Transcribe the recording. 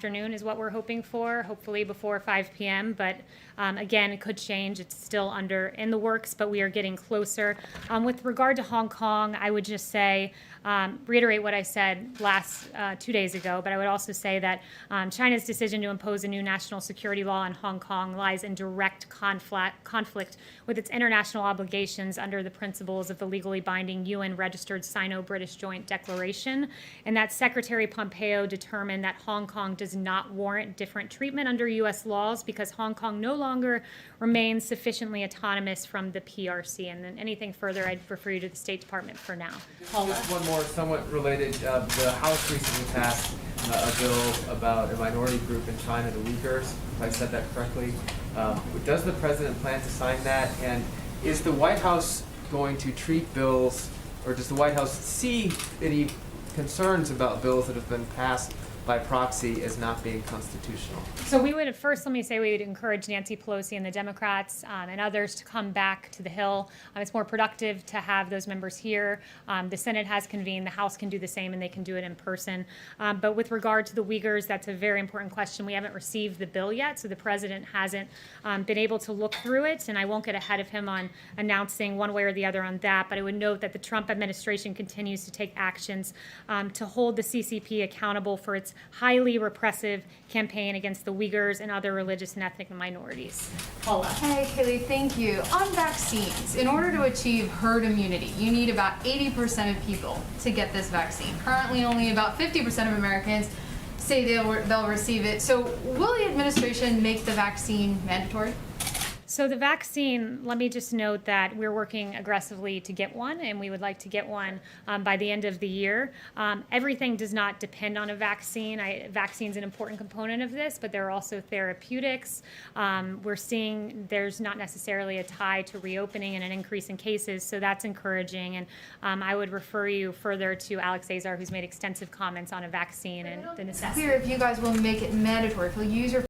afternoon is what we're hoping for, hopefully before 5 p.m. But again, it could change. It's still in the works, but we are getting closer. With regard to Hong Kong, I would just say, reiterate what I said 2 days ago, but I would also say that China's decision to impose a new national security law in Hong Kong lies in direct conflict with its international obligations under the principles of the legally binding UN-registered Sino-British Joint Declaration, and that Secretary Pompeo determined that Hong Kong does not warrant different treatment under U.S. laws because Hong Kong no longer remains sufficiently autonomous from the PRC. And then anything further, I'd refer you to the State Department for now. Just one more somewhat related. The House recently passed a bill about a minority group in China, the Uyghurs, if I said that correctly. Does the president plan to sign that? And is the White House going to treat bills, or does the White House see any concerns about bills that have been passed by proxy as not being constitutional? So we would first, let me say, we would encourage Nancy Pelosi and the Democrats and others to come back to the Hill. It's more productive to have those members here. The Senate has convened, the House can do the same, and they can do it in person. But with regard to the Uyghurs, that's a very important question. We haven't received the bill yet, so the president hasn't been able to look through it, and I won't get ahead of him on announcing one way or the other on that, but I would note that the Trump administration continues to take actions to hold the CCP accountable for its highly repressive campaign against the Uyghurs and other religious and ethnic minorities. Paula. Hey, Kayleigh, thank you. On vaccines, in order to achieve herd immunity, you need about 80% of people to get this vaccine. Currently, only about 50% of Americans say they'll receive it. So will the administration make the vaccine mandatory? So the vaccine, let me just note that we're working aggressively to get one, and we would like to get one by the end of the year. Everything does not depend on a vaccine. Vaccine's an important component of this, but there are also therapeutics. We're seeing there's not necessarily a tie to reopening and an increase in cases, so that's encouraging. And I would refer you further to Alex Azar, who's made extensive comments on a vaccine and the necessity. It's clear if you guys will make it mandatory, if you'll use your